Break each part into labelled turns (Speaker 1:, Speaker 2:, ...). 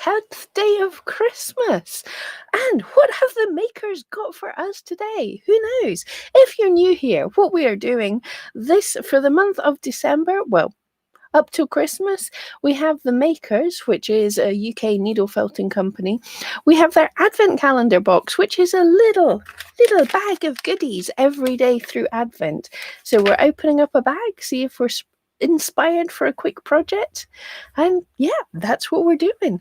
Speaker 1: 10th day of Christmas. And what have the makers got for us today? Who knows? If you're new here, what we are doing this for the month of December, well, up till Christmas, we have the Makers, which is a UK needle felting company. We have their Advent calendar box, which is a little bag of goodies every day through Advent. So we're opening up a bag, see if we're inspired for a quick project, and yeah, that's what we're doing.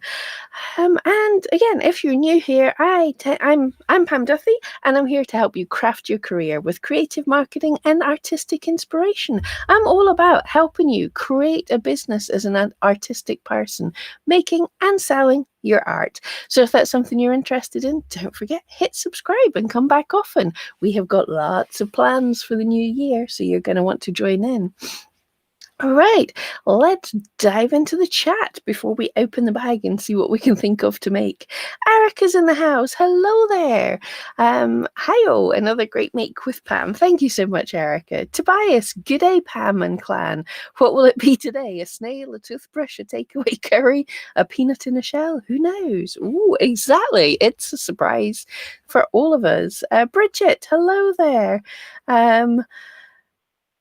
Speaker 1: And again, if you're new here, I'm Pam Duffy, and I'm here to help you craft your career with creative marketing and artistic inspiration. I'm all about helping you create a business as an artistic person, making and selling your art. So if that's something you're interested in, don't forget, hit subscribe and come back often. We have got lots of plans for the new year, so you're going to want to join in. All right, let's dive into the chat before we open the bag and see what we can think of to make. Erica's in the house. Hello there. Hi-oh, another great make with Pam. Thank you so much, Erica. Tobias, good day, Pam and clan. What will it be today? A snail, a toothbrush, a takeaway curry, a peanut in a shell? Who knows? Ooh, exactly. It's a surprise for all of us. Bridget, hello there.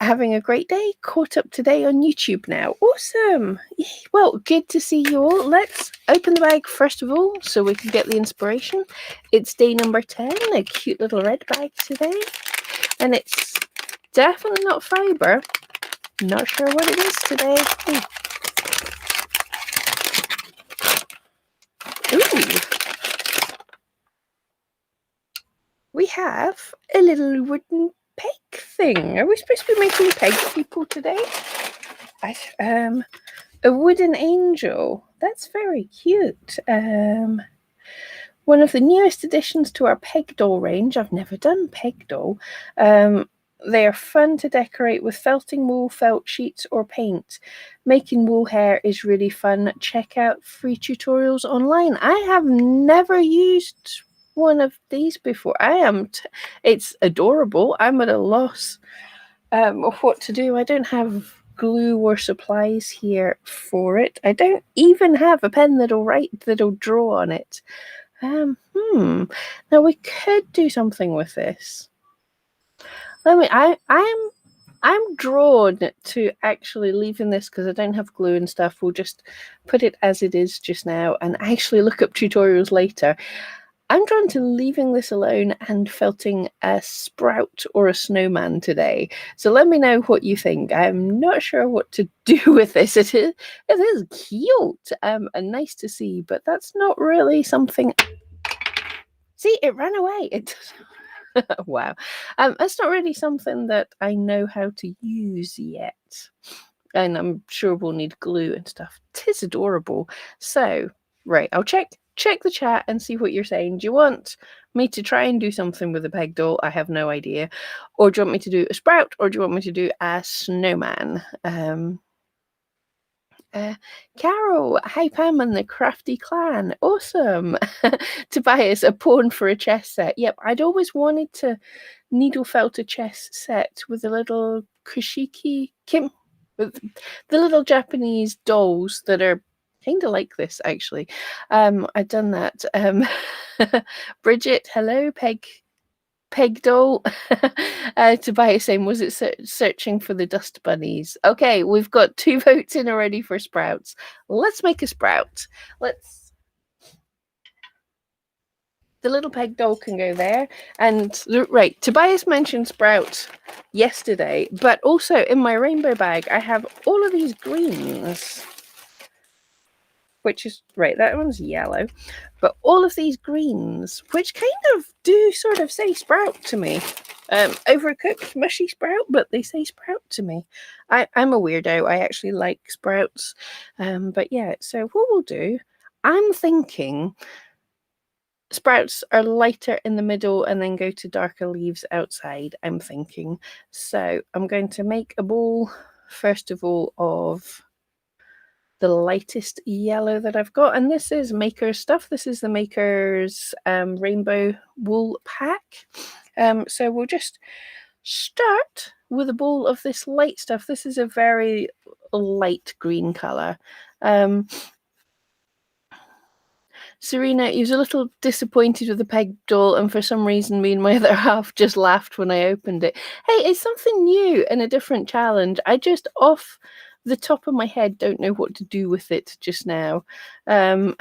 Speaker 1: Having a great day, caught up today on YouTube now. Awesome. Well, good to see you all. Let's open the bag first of all so we can get the inspiration. It's day number 10, a cute little red bag today. And it's definitely not fiber. Not sure what it is today. Ooh. We have a little wooden peg thing. Are we supposed to be making peg people today? A wooden angel. That's very cute. One of the newest additions to our peg doll range. I've never done peg doll. They are fun to decorate with felting wool, felt sheets, or paint. Making wool hair is really fun. Check out free tutorials online. I have never used one of these before. It's adorable. I'm at a loss of what to do. I don't have glue or supplies here for it. I don't even have a pen that'll draw on it. Now we could do something with this. I'm drawn to actually leaving this because I don't have glue and stuff. We'll just put it as it is just now and actually look up tutorials later. I'm drawn to leaving this alone and felting a sprout or a snowman today. So let me know what you think. I'm not sure what to do with this. It is cute and nice to see, but that's not really something. See, it ran away. It wow. That's not really something that I know how to use yet. And I'm sure we'll need glue and stuff. 'Tis adorable. So, right, I'll check the chat and see what you're saying. Do you want me to try and do something with a peg doll? I have no idea. Or do you want me to do a sprout? Or do you want me to do a snowman? Carol, hi Pam and the Crafty Clan. Awesome. Tobias, a pawn for a chess set. Yep, I'd always wanted to needle felt a chess set with a little Kushiki Kim, with the little Japanese dolls that are kind of like this actually. I'd done that. Bridget, hello, Peg doll. Tobias saying, was it searching for the dust bunnies? Okay, we've got 2 votes in already for sprouts. Let's make a sprout. The little peg doll can go there. And right, Tobias mentioned sprout yesterday, but also in my rainbow bag, I have all of these greens. Which is, right, that one's yellow. But all of these greens, which kind of do sort of say sprout to me. Overcooked, mushy sprout, but they say sprout to me. I'm a weirdo. I actually like sprouts. But yeah, so what we'll do, I'm thinking sprouts are lighter in the middle and then go to darker leaves outside, I'm thinking. So I'm going to make a ball, first of all, of the lightest yellow that I've got, and this is Maker's stuff. This is the Maker's rainbow wool pack. So we'll just start with a ball of this light stuff. This is a very light green color. Serena, he was a little disappointed with the peg doll, and for some reason, me and my other half just laughed when I opened it. Hey, it's something new and a different challenge. I just, off the top of my head, don't know what to do with it just now. Um,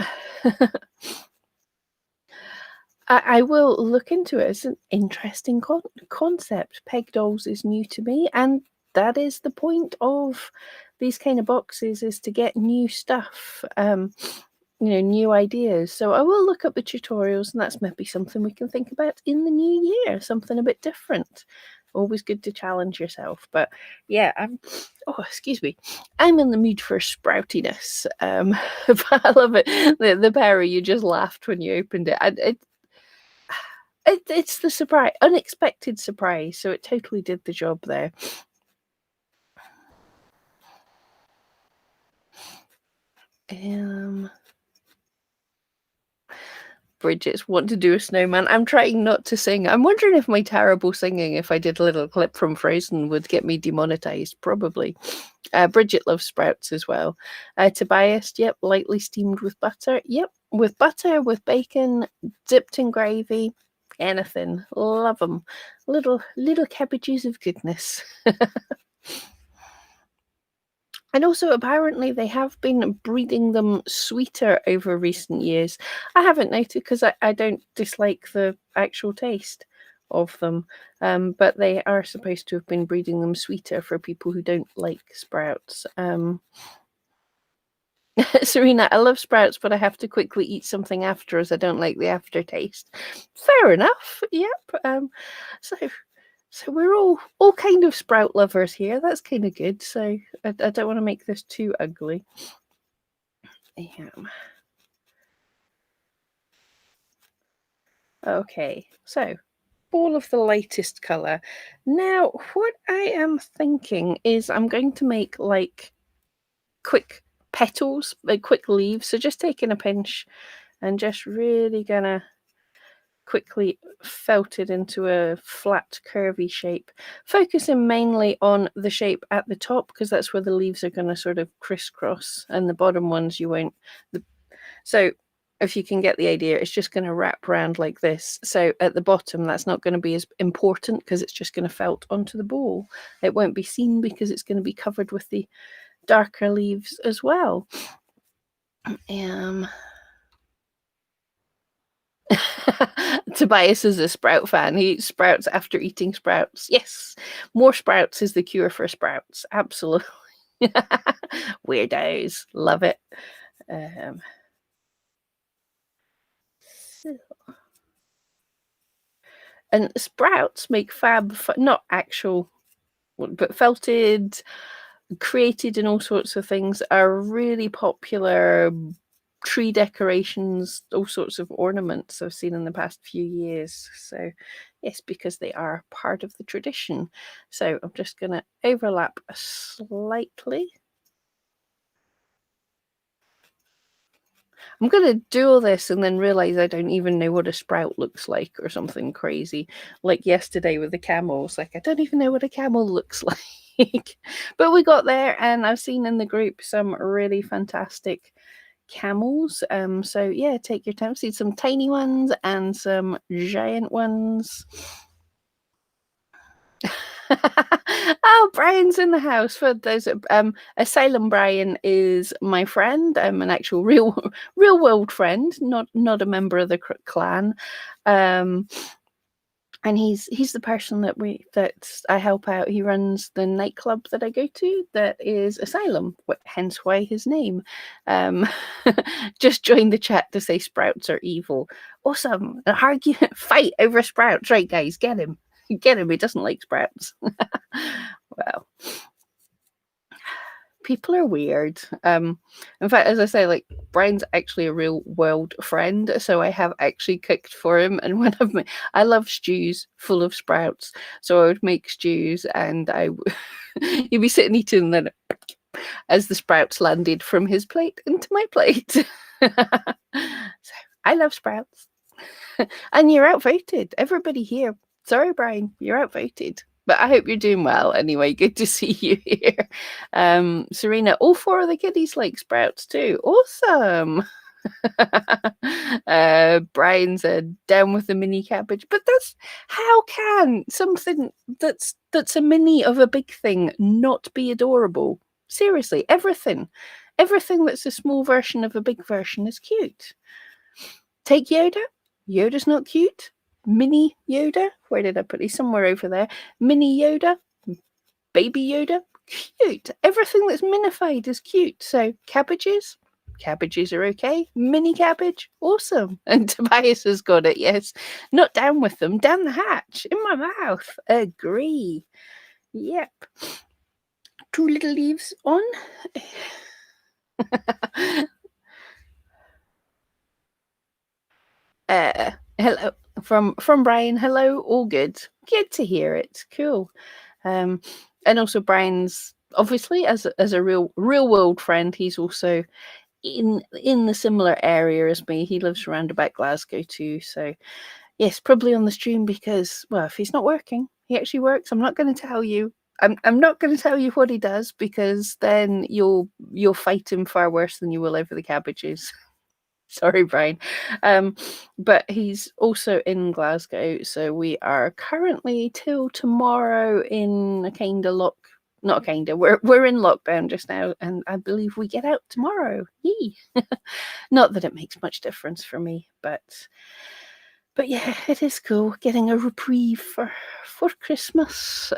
Speaker 1: I will look into it. It's an interesting concept. Peg dolls is new to me, and that is the point of these kind of boxes, is to get new stuff. New ideas. So I will look up the tutorials, and that's maybe something we can think about in the new year, something a bit different. Always good to challenge yourself. But yeah, excuse me, I'm in the mood for sproutiness. But I love it. The berry, you just laughed when you opened it. It's the surprise, unexpected surprise. So it totally did the job there. Bridget's want to do a snowman. I'm trying not to sing. I'm wondering if my terrible singing, if I did a little clip from Frozen, would get me demonetized. Probably. Bridget loves sprouts as well. Tobias, yep, lightly steamed with butter. Yep, with butter, with bacon, dipped in gravy, anything. Love them. Little cabbages of goodness. And also, apparently, they have been breeding them sweeter over recent years. I haven't noticed because I don't dislike the actual taste of them, but they are supposed to have been breeding them sweeter for people who don't like sprouts. Serena, I love sprouts, but I have to quickly eat something after, as I don't like the aftertaste. Fair enough. Yep. So we're all kind of sprout lovers here. That's kind of good. So I don't want to make this too ugly. Okay, so ball of the lightest color. Now, what I am thinking is I'm going to make like quick petals, like quick leaves. So just taking a pinch and just really gonna quickly felt it into a flat curvy shape, focusing mainly on the shape at the top, because that's where the leaves are going to sort of crisscross, and the bottom ones you won't. So if you can get the idea, it's just going to wrap around like this. So at the bottom, that's not going to be as important because it's just going to felt onto the bowl. It won't be seen because it's going to be covered with the darker leaves as well. Tobias is a sprout fan. He eats sprouts after eating sprouts. Yes, more sprouts is the cure for sprouts. Absolutely. Weirdos. Love it. And sprouts make not actual, but felted, created in all sorts of things, are really popular tree decorations, all sorts of ornaments I've seen in the past few years. So yes, because they are part of the tradition. So I'm just going to overlap slightly. I'm going to do all this and then realize I don't even know what a sprout looks like or something crazy. Like yesterday with the camels. Like, I don't even know what a camel looks like. But we got there, and I've seen in the group some really fantastic camels. So yeah, take your time. See some tiny ones and some giant ones. Oh, Brian's in the house. For those, Asylum Brian is my friend. An actual real world friend, not a member of the clan. And he's the person that I help out. He runs the nightclub that I go to, that is Asylum, hence why his name. Just joined the chat to say sprouts are evil. Awesome. An argument, fight over sprouts. Right, guys, get him. Get him. He doesn't like sprouts. Well, people are weird. In fact, as I say, like, Brian's actually a real world friend, so I have actually cooked for him. And when I love stews full of sprouts, so I would make stews, and he'd be sitting eating, and then as the sprouts landed from his plate into my plate. So I love sprouts. And you're outvoted. Everybody here. Sorry, Brian, you're outvoted. But I hope you're doing well anyway. Good to see you here. Serena, all 4 of the kiddies like sprouts too. Awesome. Brian said down with the mini cabbage, but that's how can something that's a mini of a big thing not be adorable? Seriously, everything that's a small version of a big version is cute. Take Yoda. Yoda's not cute. Mini Yoda. Where did I put it? He's somewhere over there. Mini Yoda. Baby Yoda. Cute. Everything that's minified is cute. So cabbages. Cabbages are okay. Mini cabbage. Awesome. And Tobias has got it. Yes. Not down with them. Down the hatch. In my mouth. Agree. Yep. 2 little leaves on. Hello from Brian. Hello, all good. Good to hear it. Cool. And also Brian's obviously as a real world friend. He's also in the similar area as me. He lives around about Glasgow too. So yes, probably on the stream because well, if he's not working, he actually works. I'm not going to tell you. I'm not going to tell you what he does because then you'll fight him far worse than you will over the cabbages. Sorry, Brian. But he's also in Glasgow, so we are currently till tomorrow in a kind of we're in lockdown just now, and I believe we get out tomorrow. Yee. Not that it makes much difference for me, but yeah, it is cool getting a reprieve for Christmas.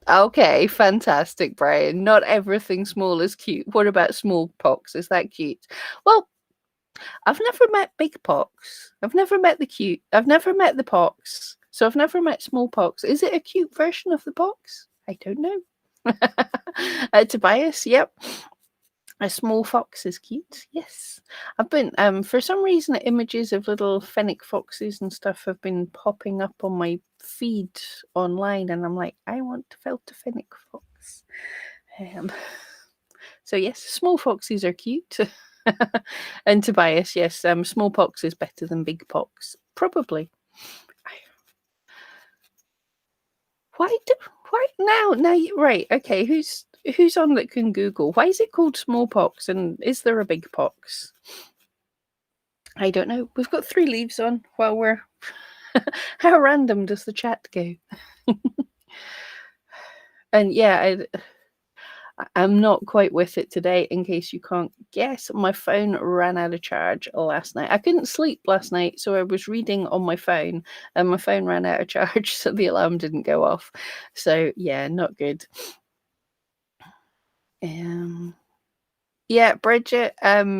Speaker 1: Okay, fantastic, Brian. Not everything small is cute. What about smallpox? Is that cute? Well, I've never met big pox. I've never met the cute. I've never met the pox. So I've never met smallpox. Is it a cute version of the pox? I don't know. Tobias, yep. A small fox is cute. Yes, I've been. For some reason, images of little fennec foxes and stuff have been popping up on my feed online, and I'm like, I want to felt a fennec fox. So yes, small foxes are cute. And Tobias, yes, small pox is better than big pox, probably. Why now? Right? Okay, who's on that can Google? Why is it called smallpox? And is there a big pox? I don't know. We've got 3 leaves on while we're. How random does the chat go? And yeah, I'm not quite with it today. In case you can't guess, my phone ran out of charge last night. I couldn't sleep last night, so I was reading on my phone, and my phone ran out of charge, so the alarm didn't go off. So yeah, not good. Yeah, Bridget.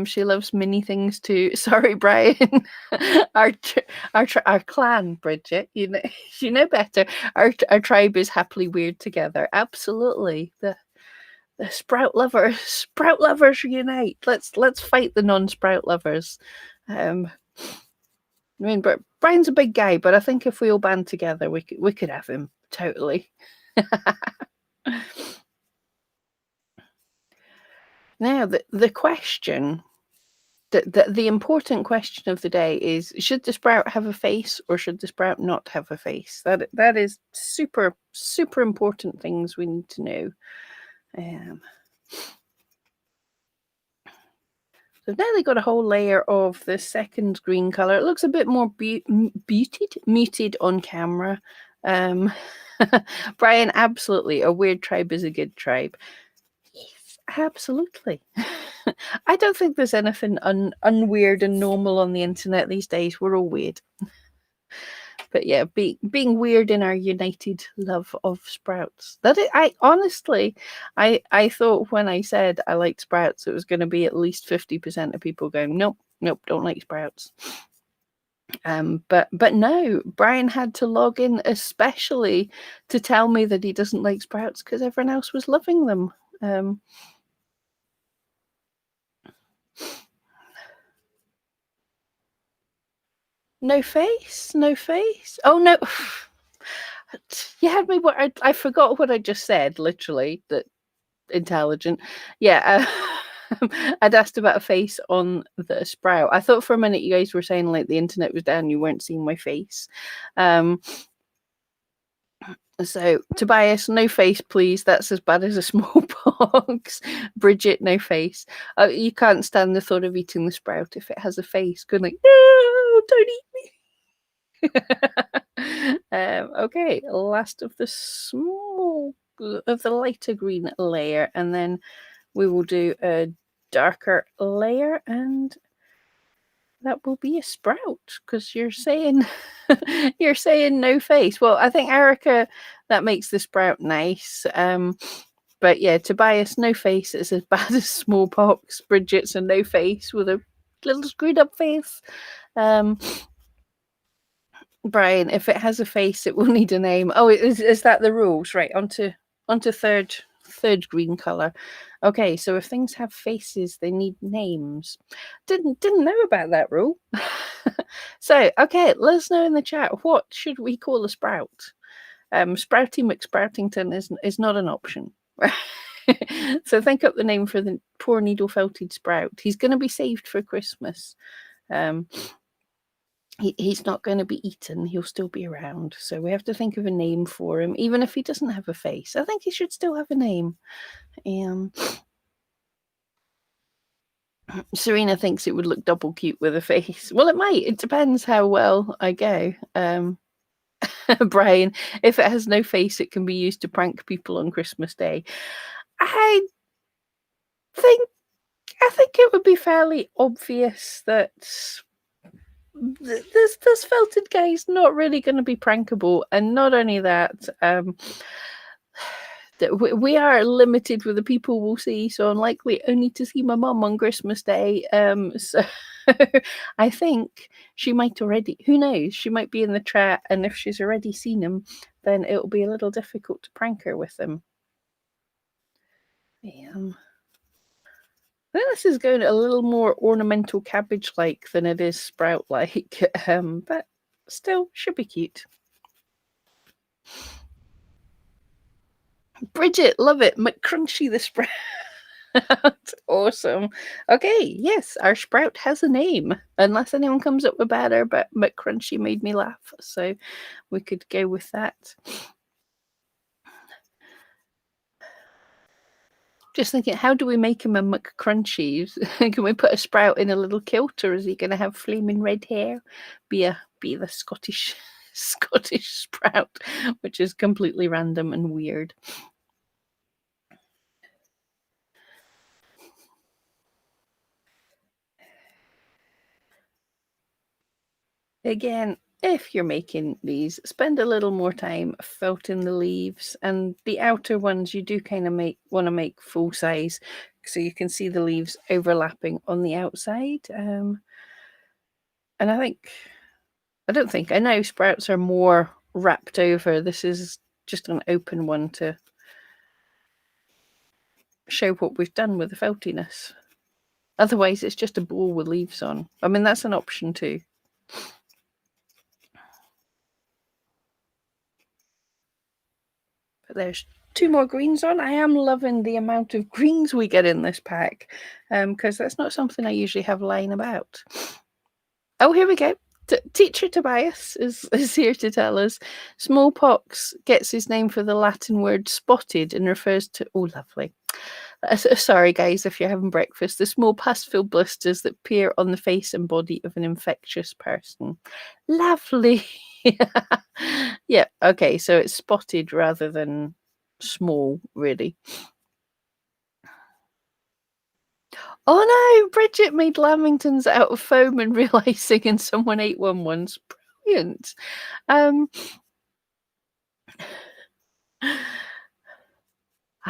Speaker 1: She loves mini things too. Sorry, Brian. our clan, Bridget. You know better. Our tribe is happily weird together. Absolutely. The sprout lovers unite. Let's fight the non-sprout lovers. I mean, but Brian's a big guy, but I think if we all band together, we could have him totally. Now the question, the important question of the day is: should the sprout have a face or should the sprout not have a face? That is super important things we need to know. So now they got a whole layer of the second green color. It looks a bit more muted on camera. Brian, absolutely, a weird tribe is a good tribe. Yes, absolutely. I don't think there's anything unweird and normal on the internet these days. We're all weird. But yeah, being weird in our united love of sprouts. I honestly, I thought when I said I liked sprouts, it was going to be at least 50% of people going, nope, don't like sprouts. But no, Brian had to log in especially to tell me that he doesn't like sprouts because everyone else was loving them. No face. Oh no. You had me. I forgot what I just said. Literally, that intelligent. Yeah, I'd asked about a face on the sprout. I thought for a minute you guys were saying like the internet was down, you weren't seeing my face. So, Tobias, no face, please. That's as bad as a smallpox. Bridget, no face. You can't stand the thought of eating the sprout if it has a face. Good like, no, don't eat me. Okay, last of the lighter green layer, and then we will do a darker layer, and that will be a sprout, because you're saying you're saying no face. Well, I think Erica, that makes the sprout nice. But yeah, Tobias, no face is as bad as smallpox. Bridget's a no face with a little screwed up face. Brian, if it has a face, it will need a name. Oh, is that the rules? Right, onto third green color. Okay, so if things have faces, they need names. Didn't know about that rule. So, okay, let us know in the chat, what should we call a sprout? Sprouty McSproutington is not an option. So think up the name for the poor needle-felted sprout. He's going to be saved for Christmas. He's not going to be eaten. He'll still be around. So we have to think of a name for him, even if he doesn't have a face. I think he should still have a name. Serena thinks it would look double cute with a face. Well, it might. It depends how well I go. Brian, if it has no face, it can be used to prank people on Christmas Day. I think it would be fairly obvious that this felted guy is not really going to be prankable, and not only that, we are limited with the people we'll see, so I'm likely only to see my mum on Christmas Day. So I think she might already, who knows, she might be in the chat, and if she's already seen him, then it'll be a little difficult to prank her with him. I think this is going a little more ornamental cabbage-like than it is sprout-like, but still should be cute. Bridget, love it. McCrunchy the sprout. Awesome. Okay, yes, our sprout has a name. Unless anyone comes up with better, but McCrunchy made me laugh, so we could go with that. Just thinking, how do we make him a McCrunchy? Can we put a sprout in a little kilt, or is he going to have flaming red hair? Be the Scottish sprout, which is completely random and weird. Again, if you're making these, spend a little more time felting the leaves, and the outer ones you do kind of want to make full size, so you can see the leaves overlapping on the outside. And I know sprouts are more wrapped over. This is just an open one to show what we've done with the feltiness. Otherwise, it's just a ball with leaves on. I mean, that's an option too. But there's 2 more greens on. I am loving the amount of greens we get in this pack, because that's not something I usually have lying about. Oh, here we go. Teacher Tobias is here to tell us smallpox gets his name for the Latin word spotted and refers to, oh, lovely. Sorry, guys, if you're having breakfast, the small pus-filled blisters that appear on the face and body of an infectious person. Lovely. Yeah, okay, so it's spotted rather than small, really. Oh no, Bridget made lamingtons out of foam and real icing, and someone ate one once. Brilliant. I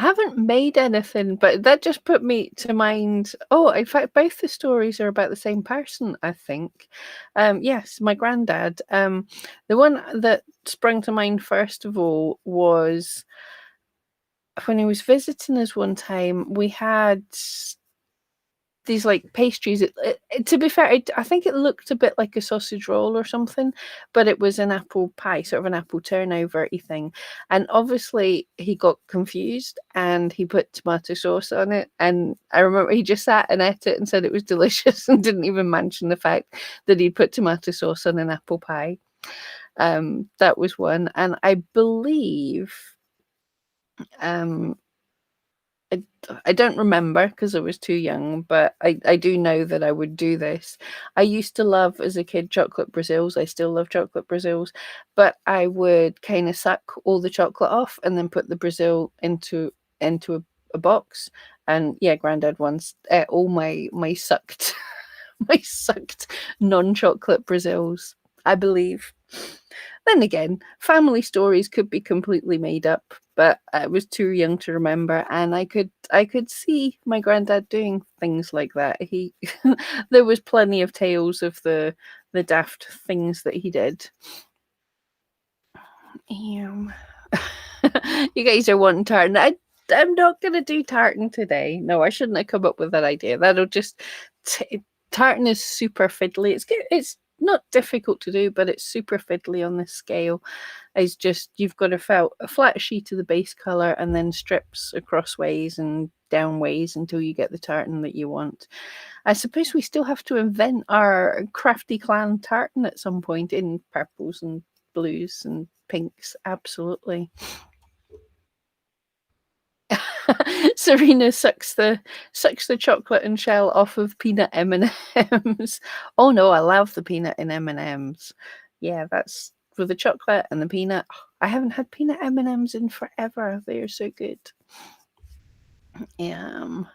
Speaker 1: haven't made anything, but that just put me to mind. Oh, in fact, both the stories are about the same person, I think. Yes, my granddad. The one that sprung to mind first of all was when he was visiting us one time. We had these like pastries. To be fair, I think it looked a bit like a sausage roll or something, but it was an apple pie, sort of an apple turnover-y thing. And obviously he got confused and he put tomato sauce on it. And I remember he just sat and ate it and said it was delicious and didn't even mention the fact that he put tomato sauce on an apple pie. That was one, and I believe um, I, I don't remember because I was too young, but I do know that I would do this. I used to love as a kid chocolate Brazils. I still love chocolate Brazils, but I would kind of suck all the chocolate off and then put the Brazil into a box. And yeah, Granddad once all my sucked my sucked non-chocolate Brazils, I believe. Then again, family stories could be completely made up, but I was too young to remember, and I could see my granddad doing things like that. He there was plenty of tales of the daft things that he did. Um, you guys are wanting tartan. I'm not gonna do tartan today. No, I shouldn't have come up with that idea. That'll just tartan is super fiddly. It's good. It's not difficult to do, but it's super fiddly on this scale. It's just you've got a flat sheet of the base color and then strips across ways and down ways until you get the tartan that you want. I suppose we still have to invent our crafty clan tartan at some point in purples and blues and pinks. Absolutely. Serena sucks the chocolate and shell off of peanut M&Ms. Oh no, I love the peanut in M&Ms. Yeah, that's with the chocolate and the peanut. I haven't had peanut M&Ms in forever. They are so good. Um,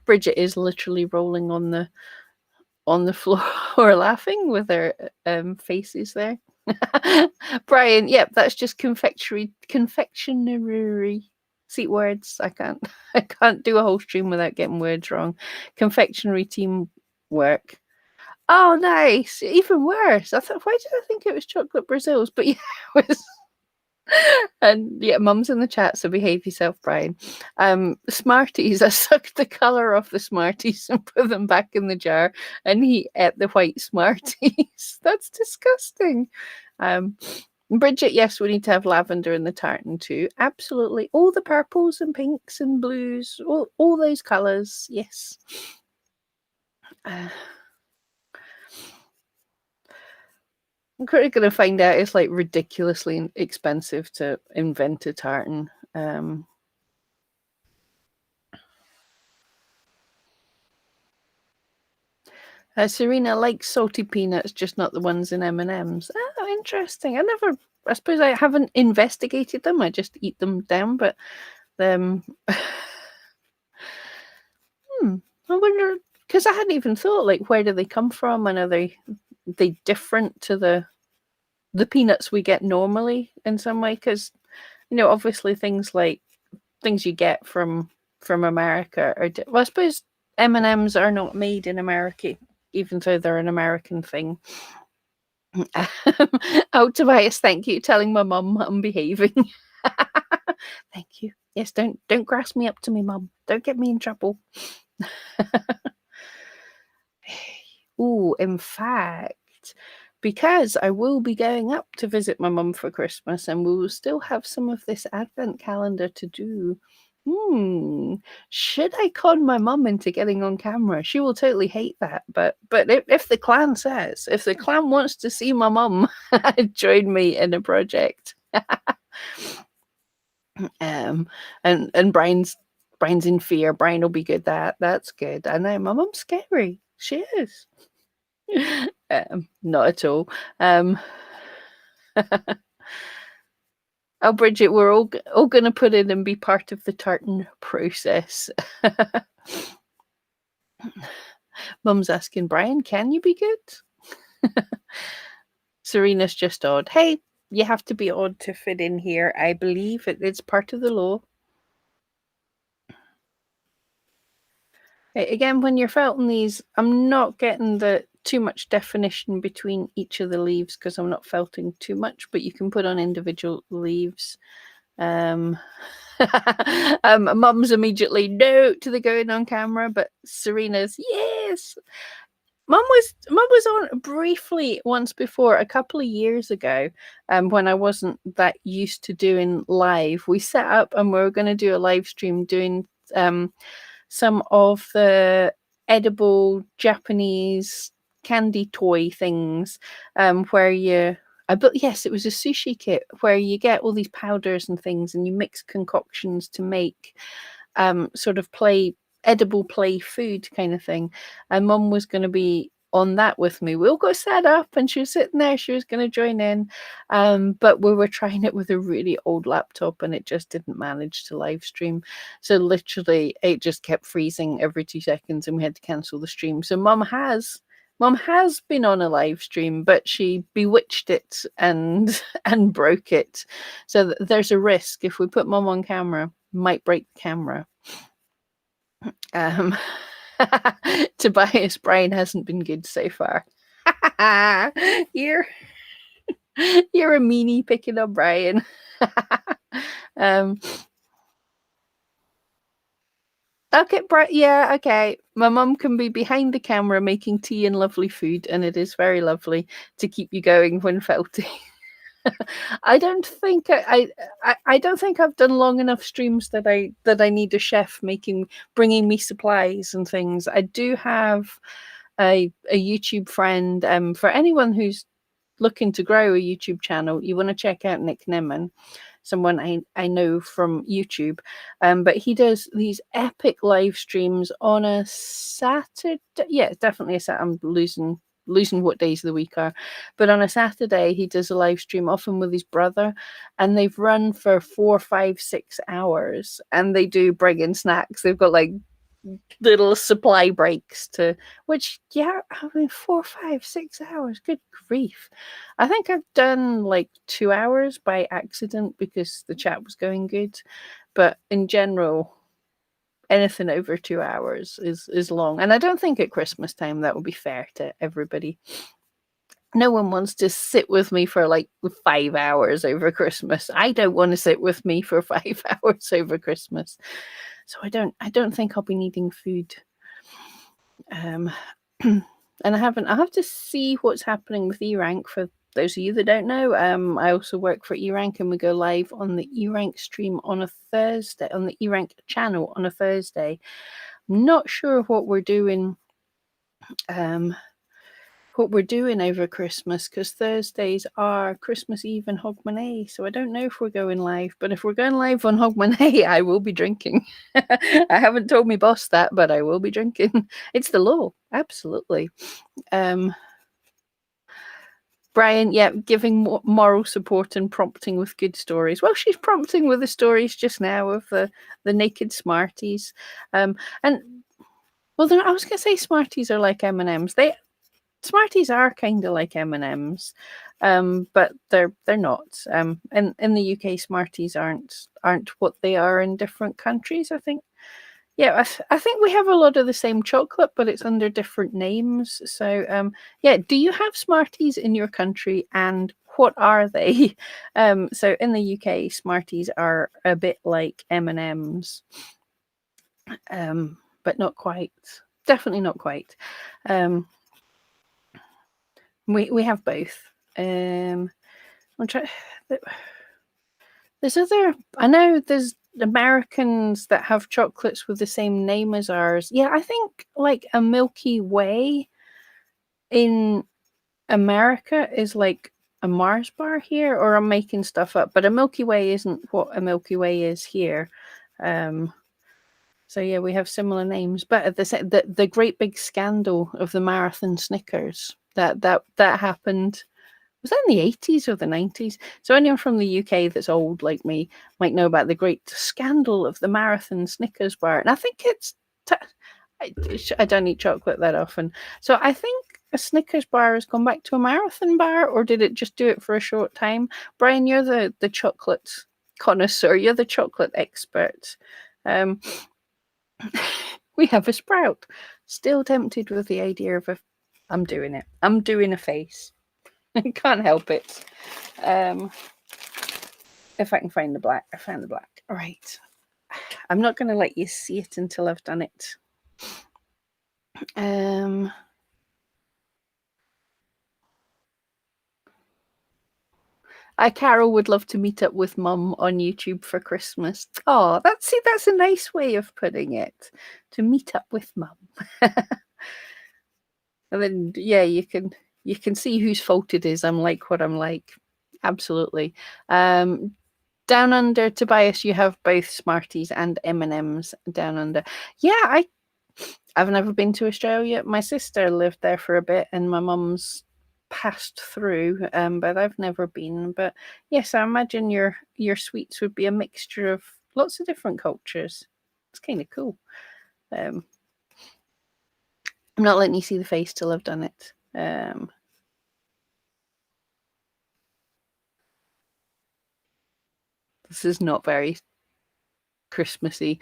Speaker 1: Bridget is literally rolling on the floor laughing with her faces there. Brian, yep, that's just confectionery. See words. I can't do a whole stream without getting words wrong. Confectionery teamwork. Oh, nice. Even worse. I thought, why did I think it was chocolate Brazils? But yeah, it was. And yeah, mum's in the chat, so behave yourself, Brian. Smarties. I sucked the colour off the Smarties and put them back in the jar, and he ate the white Smarties. That's disgusting. Um, Bridget, yes, we need to have lavender in the tartan too. Absolutely. All the purples and pinks and blues, all those colours. Yes. I'm going to find out it's like ridiculously expensive to invent a tartan. Serena likes salty peanuts, just not the ones in M&Ms. Oh, interesting. I suppose I haven't investigated them. I just eat them down, but I wonder, because I hadn't even thought, like, where do they come from, and are they different to the peanuts we get normally in some way? Because obviously things you get from America are well, I suppose M&Ms are not made in America, even though they're an American thing. Oh, Tobias, thank you. Telling my mum I'm behaving. Thank you. Yes, don't grass me up to me, mum. Don't get me in trouble. Oh, in fact, because I will be going up to visit my mum for Christmas, and we will still have some of this advent calendar to do. Should I con my mum into getting on camera? She will totally hate that. But if the clan wants to see my mum join me in a project, and Brian's in fear. Brian will be good. That's good. I know my mum's scary. She is. Not at all. Oh, Bridget, we're all going to put in and be part of the tartan process. Mum's asking Brian, can you be good? Serena's just odd. Hey, you have to be odd to fit in here. I believe it's part of the law. Again, when you're felting these, I'm not getting too much definition between each of the leaves because I'm not felting too much, but you can put on individual leaves. Mum's immediately no to the going on camera, but Serena's yes. Mum was on briefly once before, a couple of years ago, when I wasn't that used to doing live. We set up and we were going to do a live stream doing some of the edible Japanese candy toy things, where But yes, it was a sushi kit where you get all these powders and things, and you mix concoctions to make sort of edible play food kind of thing. And Mum was going to be on that with me. We all got set up, and she was sitting there. She was going to join in, but we were trying it with a really old laptop, and it just didn't manage to live stream. So literally, it just kept freezing every 2 seconds, and we had to cancel the stream. So Mum has been on a live stream, but she bewitched it and and broke it. So there's a risk if we put Mum on camera, might break the camera. Um, Tobias Brian hasn't been good so far. you're you're a meanie picking on Brian. Okay, yeah, okay. My mum can be behind the camera making tea and lovely food, and it is very lovely to keep you going when felting. I don't think I don't think I've done long enough streams that I need a chef bringing me supplies and things. I do have a YouTube friend. For anyone who's looking to grow a YouTube channel, you want to check out Nick Nimmin, someone I know from YouTube. But he does these epic live streams on a Saturday. Yeah, definitely a Saturday. I'm losing what days of the week are, but on a Saturday he does a live stream often with his brother, and they've run for 4, 5, 6 hours, and they do bring in snacks. They've got like little supply breaks to which, yeah, I mean 4, 5, 6 hours, good grief. I think I've done like 2 hours by accident because the chat was going good, but in general anything over 2 hours is long, and I don't think at Christmas time that would be fair to everybody. No one wants to sit with me for like 5 hours over Christmas. I don't want to sit with me for 5 hours over Christmas. So I don't think I'll be needing food. And I have to see what's happening with E-Rank. For those of you that don't know, I also work for E-Rank, and we go live on the E-Rank stream on a Thursday, on the E-Rank channel on a Thursday. I'm not sure what we're doing over Christmas, because Thursdays are Christmas Eve and Hogmanay. So I don't know if we're going live, but if we're going live on Hogmanay, I will be drinking. I haven't told my boss that, but I will be drinking. It's the law, absolutely. Brian, yeah, giving moral support and prompting with good stories. Well, she's prompting with the stories just now of the naked Smarties. And well, I was going to say Smarties are like M&Ms. Smarties are kind of like M&Ms, but they're not. In the UK, Smarties aren't what they are in different countries, I think. Yeah, I think we have a lot of the same chocolate, but it's under different names. So, yeah, do you have Smarties in your country, and what are they? So in the UK, Smarties are a bit like M&Ms, but not quite. Definitely not quite. We have both. I'll try. There's other. I know there's Americans that have chocolates with the same name as ours. Yeah, I think like a Milky Way in America is like a Mars bar here, or I'm making stuff up. But a Milky Way isn't what a Milky Way is here. So yeah, we have similar names. But the great big scandal of the marathon Snickers that happened. Was that in the 80s or the 90s? So anyone from the UK that's old like me might know about the great scandal of the marathon Snickers bar. And I think I don't eat chocolate that often. So I think a Snickers bar has gone back to a marathon bar, or did it just do it for a short time? Brian, you're the chocolate connoisseur. You're the chocolate expert. We have a Sprout. Still tempted with the idea of I'm doing it. I'm doing a face. I can't help it. If I can find the black, I found the black. All right. I'm not going to let you see it until I've done it. Carol would love to meet up with Mum on YouTube for Christmas. Oh, that's a nice way of putting it. To meet up with Mum. And then, yeah, you can you can see whose fault it is. I'm like what I'm like. Absolutely. Down under, Tobias, you have both Smarties and M&Ms down under. Yeah, I've never been to Australia. My sister lived there for a bit, and my mum's passed through, but I've never been. But yes, I imagine your sweets would be a mixture of lots of different cultures. It's kind of cool. I'm not letting you see the face till I've done it. This is not very Christmassy.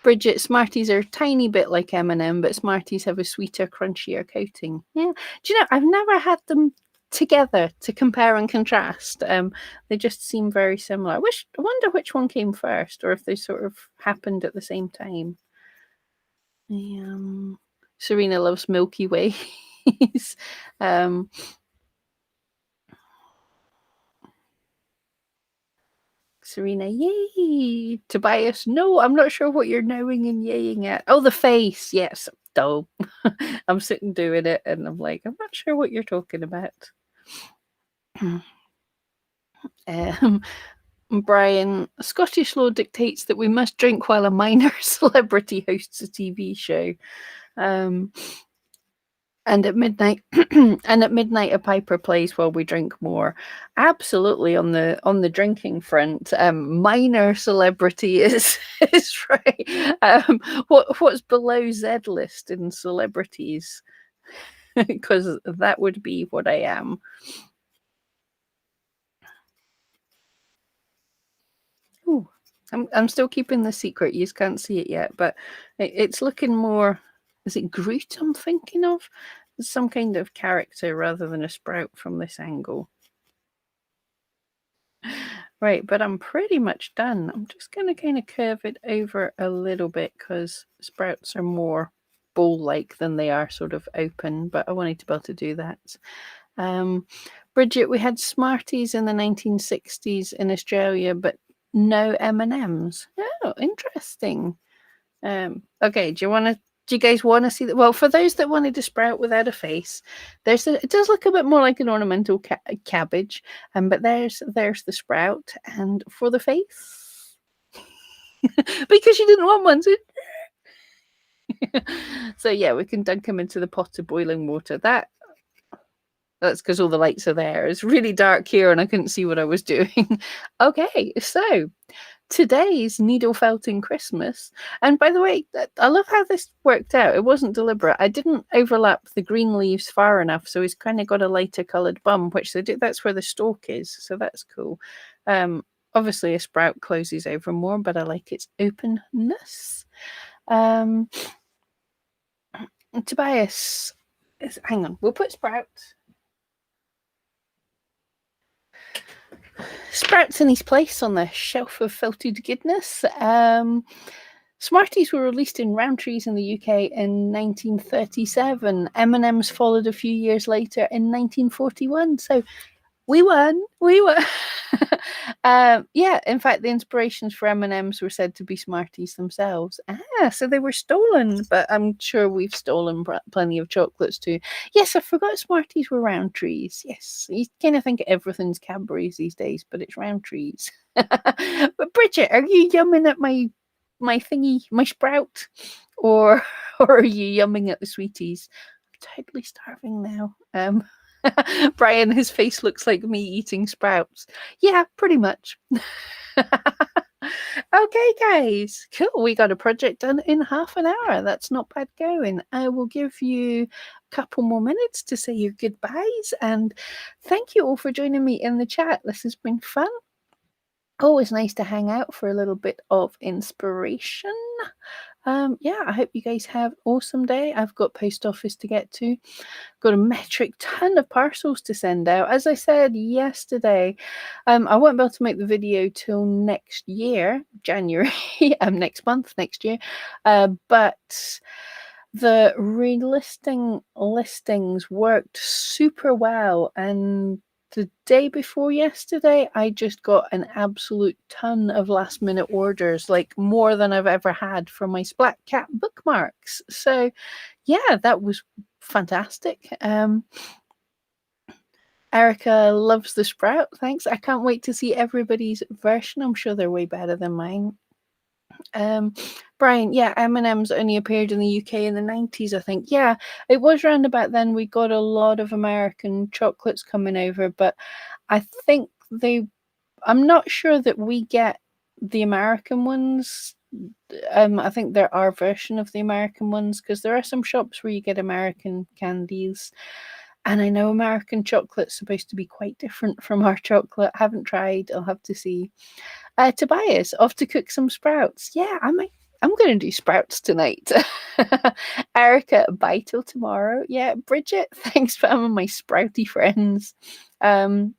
Speaker 1: Bridget, Smarties are a tiny bit like M&M, but Smarties have a sweeter, crunchier coating. Yeah. Do you know, I've never had them together to compare and contrast. They just seem very similar. I wonder which one came first, or if they sort of happened at the same time. Serena loves Milky Ways. Serena, yay! Tobias, no, I'm not sure what you're knowing and yaying at. Oh, the face, yes. Dope. I'm sitting doing it and I'm like, I'm not sure what you're talking about. Brian, Scottish law dictates that we must drink while a minor celebrity hosts a TV show. And at midnight, a piper plays while we drink more. Absolutely on the drinking front. Minor celebrity is right. What's below Z list in celebrities? Because that would be what I am. Ooh, I'm still keeping the secret. You can't see it yet, but it's looking more. Is it Groot I'm thinking of? Some kind of character rather than a sprout from this angle. Right, but I'm pretty much done. I'm just going to kind of curve it over a little bit because sprouts are more bowl-like than they are sort of open, but I wanted to be able to do that. Bridget, we had Smarties in the 1960s in Australia, but no M&Ms. Oh, interesting. Okay, do you guys want to see that? Well, for those that wanted a sprout without a face, it does look a bit more like an ornamental cabbage, but there's the sprout, and for the face, because you didn't want one, so yeah, we can dunk them into the pot of boiling water. That's because all the lights are there. It's really dark here, and I couldn't see what I was doing. Okay, so today's needle felting Christmas. And by the way, I love how this worked out. It wasn't deliberate. I didn't overlap the green leaves far enough, so he's kind of got a lighter coloured bum, which they do. That's where the stalk is, so that's cool. Obviously, a sprout closes over more, but I like its openness. Tobias, hang on. We'll put Sprouts in his place on the shelf of felted goodness. Smarties were released in Rowntrees in the UK in 1937. M&Ms followed a few years later in 1941. So we won. Yeah, in fact, the inspirations for M&Ms were said to be Smarties themselves. So they were stolen, but I'm sure we've stolen plenty of chocolates too. Yes, I forgot Smarties were Rowntrees. Yes, you kind of think everything's Cadbury's these days, but it's Rowntrees. But Bridget, are you yumming at my thingy, my sprout, or are you yumming at the sweeties? I'm totally starving now. Brian, his face looks like me eating sprouts. Yeah, pretty much. Okay, guys. Cool. We got a project done in half an hour. That's not bad going. I will give you a couple more minutes to say your goodbyes. And thank you all for joining me in the chat. This has been fun. Always nice to hang out for a little bit of inspiration. Yeah, I hope you guys have an awesome day. I've got post office to get to. Got a metric ton of parcels to send out. As I said yesterday, I won't be able to make the video till next year, January, next month, next year. But the relisting listings worked super well, and The day before yesterday, I just got an absolute ton of last minute orders, like more than I've ever had for my Splat Cat bookmarks. So, yeah, that was fantastic. Erica loves the sprout. Thanks. I can't wait to see everybody's version. I'm sure they're way better than mine. Um, Brian, yeah, M&M's only appeared in the UK in the 90s, I think. Yeah, it was round about then. We got a lot of American chocolates coming over, but I think I'm not sure that we get the American ones. I think there are version of the American ones because there are some shops where you get American candies. And I know American chocolate's supposed to be quite different from our chocolate. Haven't tried. I'll have to see. Tobias, off to cook some sprouts. Yeah, I'm going to do sprouts tonight. Erica, bye till tomorrow. Yeah, Bridget, thanks for having my sprouty friends. Brian,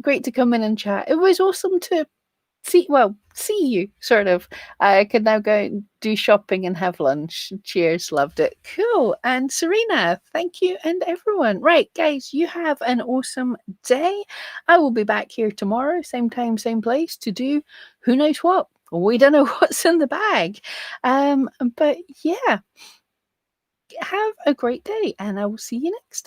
Speaker 1: great to come in and chat. It was awesome to see you, sort of. I can now go and do shopping and have lunch. Cheers, loved it. Cool. And Serena, thank you, and everyone. Right, guys, you have an awesome day. I will be back here tomorrow, same time, same place, to do who knows what. We don't know what's in the bag. But yeah, have a great day, and I will see you next time.